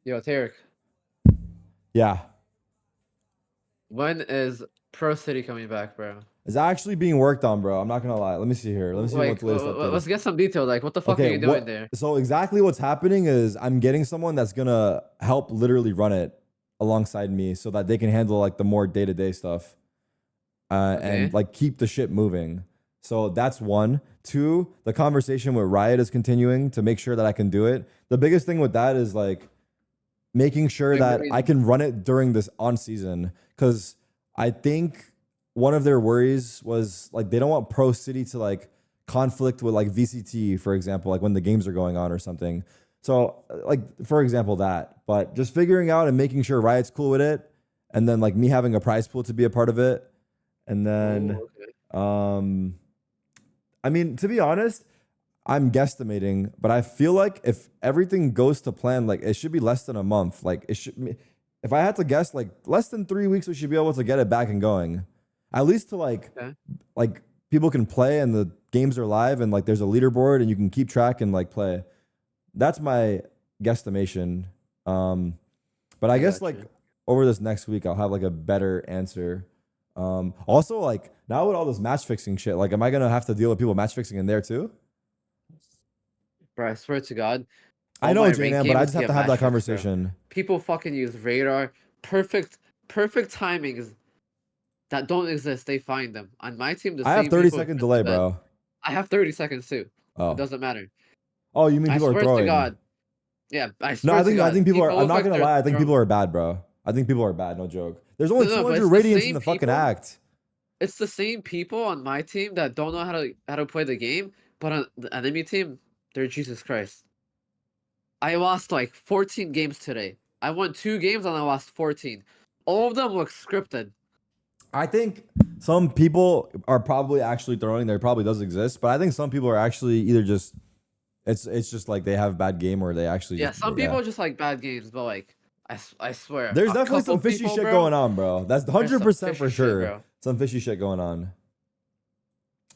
Yo, Tarik, Yeah. when is Pro City coming back, bro? It's actually being worked on, bro. I'm not gonna lie. Let me see here. Let me see what Like, the latest update let's is. get some detail. Like, what the fuck are Okay, you doing there? so exactly what's happening is I'm getting someone that's gonna help literally run it alongside me so that they can handle like the more day-to-day stuff. And Okay. like keep the ship moving. So that's one. Two, the conversation with Riot is continuing to make sure that I can do it. The biggest thing with that is like making sure that I Agreed. can run it during this on season. Cause I think one of their worries was like they don't want Pro City to like conflict with like VCT, for example, like when the games are going on or something. So like for example that, but just figuring out and making sure Riot's cool with it, and then like me having a prize pool to be a part of it. And then, Oh, okay. I mean, to be honest, I'm guesstimating, but I feel like if everything goes to plan, like it should be less than a month. Like it should, if I had to guess, like less than 3 weeks, we should be able to get it back and going. At least to Okay. like people can play and the games are live and like there's a leaderboard and you can keep track and like play. That's my guesstimation. But I I guess got like you. over this next week, I'll have like a better answer. Also, like now with all this match fixing shit, like, am I gonna have to deal with people match fixing in there too? Bro, I swear to God, I all know, my rank JNM, but I games just have get to have match that fixed, bro. conversation. People fucking use radar. Perfect timings that don't exist. They find them. On my team, the I have same 30 people second shit the delay, bed. bro. I have 30 seconds too. It Oh, doesn't matter. oh, you mean I people are swear to throwing? God. Yeah, I No, swear to I God. think people are. People I'm look not like gonna they're lie. I think people throwing. are bad, bro. I think people are bad. No joke. There's only No, but 200 it's the radiance in same the fucking people. act. It's the same people on my team that don't know how to play the game, but on the enemy team, they're Jesus Christ. I lost like 14 games today. I won 2 games and I lost 14. All of them look scripted. I think some people are probably actually throwing. There probably does exist, but I think some people are actually either just it's just like they have a bad game or they actually Yeah, just some yeah. people just like bad games, but like I swear, There's a definitely couple some fishy people, shit bro, going on, bro. That's there's some 100% fishy for shit, sure. bro. Some fishy shit going on.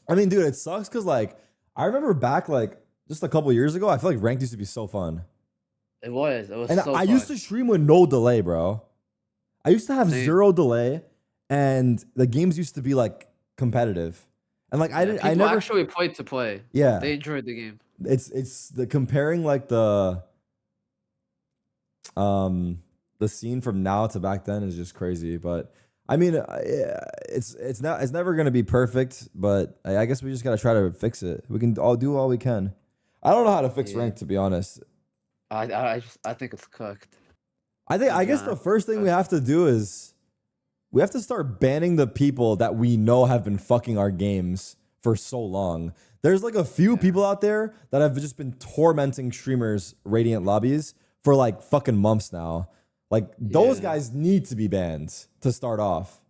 I mean, dude, it sucks because like I remember back like just a couple years ago, I feel like ranked used to be so fun. It was And so I used fun. to stream with no delay, bro. I used to have Same. 0 delay, and the games used to be like competitive. And like Yeah, I people never actually played to play. yeah. They enjoyed the game. It's the comparing like um the scene from now to back then is just crazy. But I mean, it's never gonna be perfect. But I guess we just gotta try to fix it. We can all do all we can. I don't know how to fix Yeah, rank, to be honest. I think it's cooked. To I be guess the honest, first thing we have to do is we have to start banning the people that we know have been fucking our games for so long. There's like a few yeah, people out there that have just been tormenting streamers' Radiant lobbies for like fucking months now. Like those yeah. guys need to be banned to start off.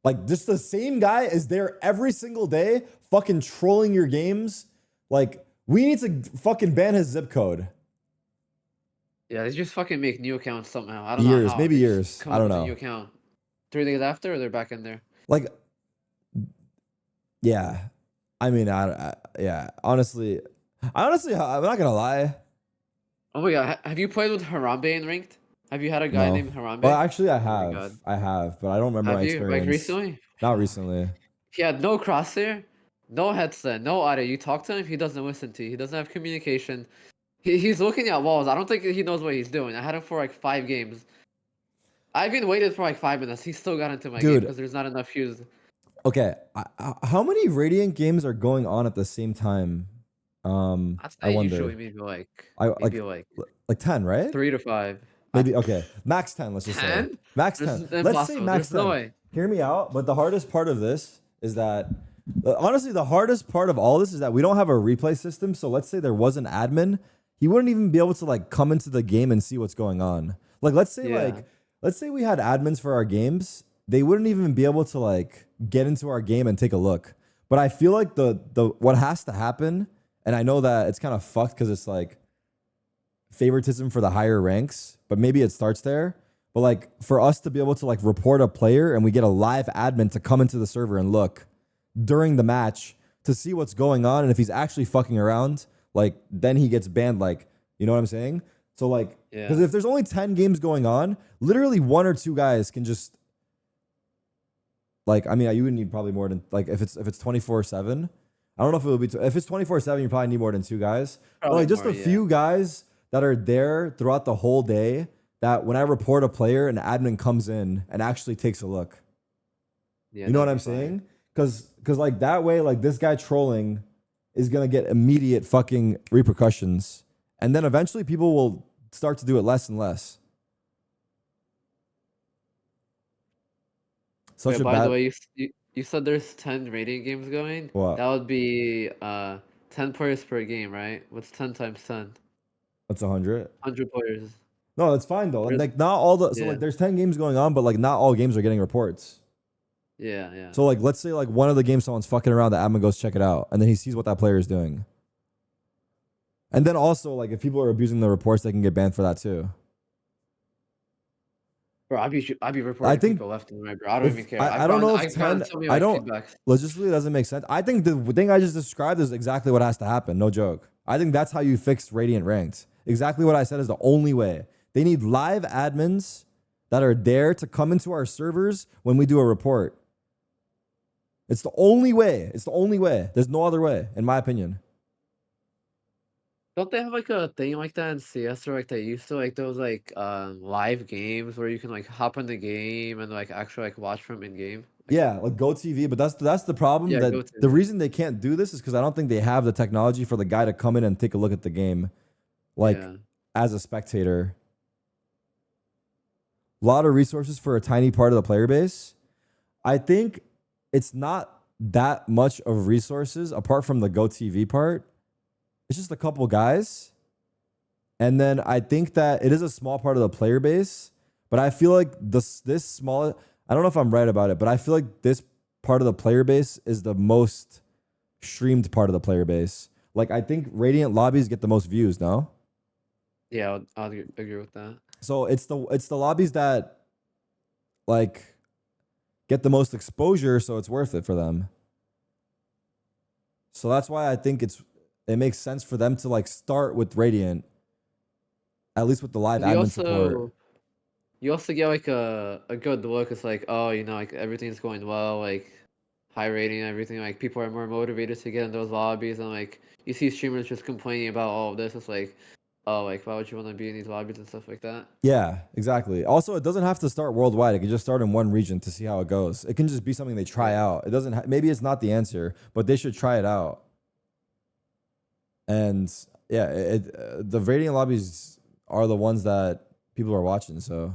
Like just the same guy is there every single day fucking trolling your games. Like we need to fucking ban his zip code. Yeah, they just fucking make new accounts somehow. I don't know Years, how. maybe They just years. come I up don't with a new know. account. 3 days after, they're back in there. Like yeah. I mean, yeah. Honestly, I'm not gonna lie. Oh my god, have you played with Harambe in ranked? Have you had a guy No. named Well, Harambe? actually, Oh my god. I have, but I don't remember my Have you? Like experience. recently? Not recently. He had no crosshair, no headset, no audio. You talk to him, he doesn't listen to you. He doesn't have communication. He's looking at walls. I don't think he knows what he's doing. I had him for like 5 games. I even waited for like 5 minutes. He still got into my game Dude, because there's not enough views. okay. How many Radiant games are going on at the same time? I'd I say usually wonder. maybe I like 10, right? 3 to 5. Maybe okay. Max 10, let's just say. 10? Max This 10. is Let's say impossible. max There's no 10. way. Hear me out, but the hardest part of this is that honestly, the hardest part of all this is that we don't have a replay system. So let's say there was an admin, he wouldn't even be able to like come into the game and see what's going on. Like Yeah. let's say we had admins for our games, they wouldn't even be able to like get into our game and take a look. But I feel like the what has to happen, and I know that it's kind of fucked because it's like favoritism for the higher ranks, but maybe it starts there. But like for us to be able to like report a player and we get a live admin to come into the server and look during the match to see what's going on, and if he's actually fucking around, like then he gets banned. Like, you know what I'm saying? So like, Yeah. because if there's only 10 games going on, literally 1 or 2 guys can just like, I mean, you would need probably more than like if it's 24/7. I don't know if it would be if it's 24/7, you probably need more than 2 guys. But Probably like just more, a few guys that are there throughout the whole day that when I report a player, an admin comes in and actually takes a look. Yeah, You know what that'd I'm be fire. saying? Because like that way, like this guy trolling is gonna get immediate fucking repercussions, and then eventually people will start to do it less and less. Such Wait, a by the bad way, you said there's 10 rating games going? what? That would be 10 players per game, right? What's 10 times 10? That's 100. 100 players. No, that's fine though. And There's, like not all the so yeah. like there's 10 games going on, but like not all games are getting reports. Yeah, yeah. So like let's say like one of the games someone's fucking around, the admin goes check it out, and then he sees what that player is doing. And then also like if people are abusing the reports, they can get banned for that too. Bro, I'd be reporting think people left and right, bro. I don't even care. I don't know if I've 10 gotten so many I like don't feedbacks. logistically it doesn't make sense. I think the thing I just described is exactly what has to happen. No joke. I think that's how you fix Radiant ranked. Exactly what I said is the only way. They need live admins that are there to come into our servers when we do a report. It's the only way. It's the only way. There's no other way, in my opinion. Don't they have like a thing like that in CS or like they used to like those like live games where you can like hop in the game and like actually like watch from in game? Yeah, like GoTV, but that's the problem. Yeah, That go to the reason they can't do this is because I don't think they have the technology for the guy to come in and take a look at the game, like yeah. as a spectator. A lot of resources for a tiny part of the player base. I think it's not that much of resources apart from the GoTV part. It's just a couple guys. And then I think that it is a small part of the player base, but I feel like this small, I don't know if I'm right about it, but I feel like this part of the player base is the most streamed part of the player base. Like I think Radiant lobbies get the most views, no? Yeah, I'll agree with that. So it's the lobbies that like get the most exposure, so it's worth it for them. So that's why I think it makes sense for them to like start with Radiant, at least with the live admin support. You also get like a good look. It's like, oh, you know, like everything's going well, like high rating and everything. Like people are more motivated to get in those lobbies, and like you see streamers just complaining about all of this. It's like, oh, like why would you want to be in these lobbies and stuff like that? Yeah, exactly. Also, it doesn't have to start worldwide. It can just start in one region to see how it goes. It can just be something they try out. It doesn't. Maybe it's not the answer, but they should try it out. And yeah, the Radiant lobbies are the ones that people are watching. So,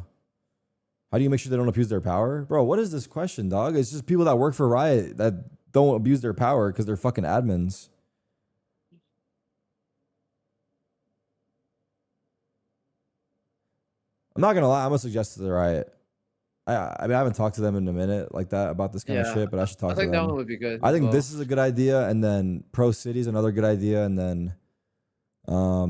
how do you make sure they don't abuse their power, bro? What is this question, dog? It's just people that work for Riot that don't abuse their power because they're fucking admins. I'm not gonna lie. I'm gonna suggest to the Riot. I mean, I haven't talked to them in a minute like that about this kind of shit, but I should talk to them. I think that one would be good. I think as well. this is a good idea, and then Pro City is another good idea, and then, I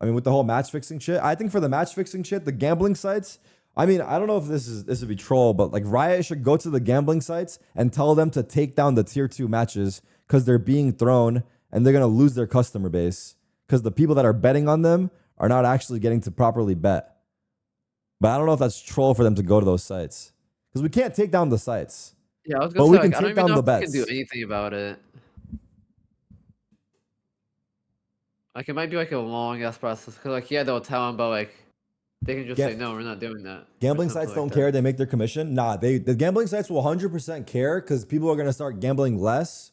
mean, with the whole match fixing shit, I think for the match fixing shit, the gambling sites. I mean, I don't know if this would be troll, but like Riot should go to the gambling sites and tell them to take down the tier 2 matches because they're being thrown and they're gonna lose their customer base because the people that are betting on them are not actually getting to properly bet. But I don't know if that's troll for them to go to those sites because we can't take down the sites. Yeah, I was But gonna we say, can like, I don't take even down know the if we can bets. do anything about it. Like, it might be like a long ass process. Cause like, yeah, they'll tell them, but like, they can just say, no, we're not doing that. or Gambling something sites like don't that. care. They make their commission. Nah, the gambling sites will 100% care because people are gonna start gambling less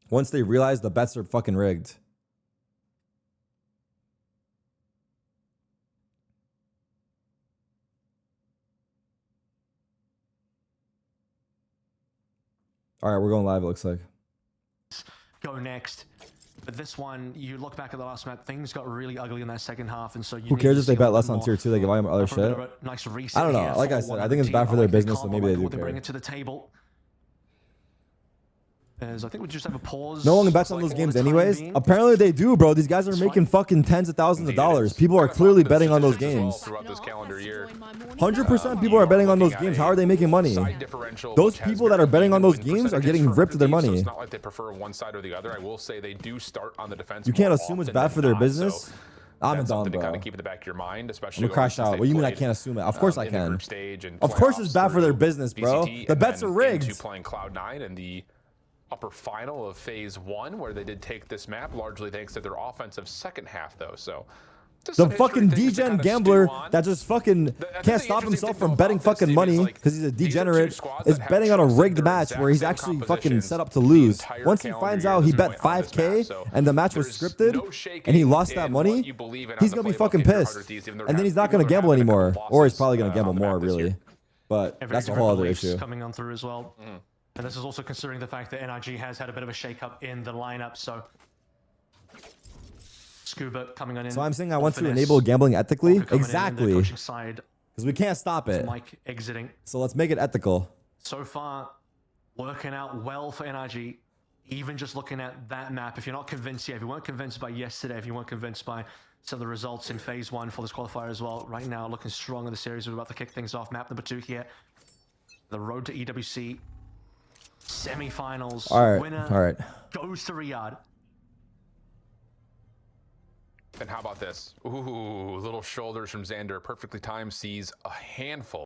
once they realize the bets are fucking rigged. All right, we're going live. It looks like. Go next. But this one, you look back at the last map, things got really ugly in that second half, and so you Who need cares to if they see a bet little less bit on more tier 2? They give them other for a bit shit. of a nice reset I don't know. here Like I for said, I think it's 100 bad team. for their I like the business, so calm. maybe I they like do what they bring care. it to the table. As I think we just have a pause. No one bets on those games anyways. Apparently they do, bro. These guys are making fucking tens of thousands of dollars. People are clearly betting on those games. Throughout this calendar year. 100% people are betting on those games. How are they making money? Those people that are betting on those games are getting ripped of their money. It's not like they prefer one side or the other. I will say they do start on the defense. You can't assume it's bad for their business. I'm that's a Don, something to bro. kind of keep in the back of your mind, I'm especially gonna crash since out. they What do you mean I played, can't assume it? Of course I in the can. group stage and Of course it's playoffs bad for their through business, bro. VCT, The and bets then are rigged. into playing Cloud9 in the upper final of phase 1, where they did take this map, largely thanks to their offensive second half, though. So just The some history fucking things to degen kind of stew gambler on. that just fucking I think can't the stop interesting himself thing, from though, betting about this fucking team is, money like, because he's a these are two degenerate squads is that have betting on a chosen rigged their match exact where he's same actually fucking compositions set up to the lose. entire Once he calendar finds year at out he this bet point on this map. 5K So and the match was there's scripted no and he shaking lost that in money, what you believe in he's on the gonna be playbook fucking in your pissed. Harder Thieves, And then he's not gonna gamble anymore, or he's probably gonna gamble more, really. But Yeah, very that's a different whole other beliefs issue. coming on through as well. And this is also considering the fact that NRG has had a bit of a shake-up in the lineup, so Scuba coming on in. So I'm saying I on want to finesse, enable gambling ethically. Walker coming in the Exactly. coaching side, Because we can't stop it. Mike exiting. So let's make it ethical. So far, working out well for NRG. Even just looking at that map, if you're not convinced yet, if you weren't convinced by yesterday, if you weren't convinced by some of the results in phase 1 for this qualifier as well, right now looking strong in the series. We're about to kick things off. Map number 2 here. The road to EWC. Semi-finals. All right. Winner All right. goes to Riyadh. And how about this? Ooh, little shoulders from Xander, perfectly timed, sees a handful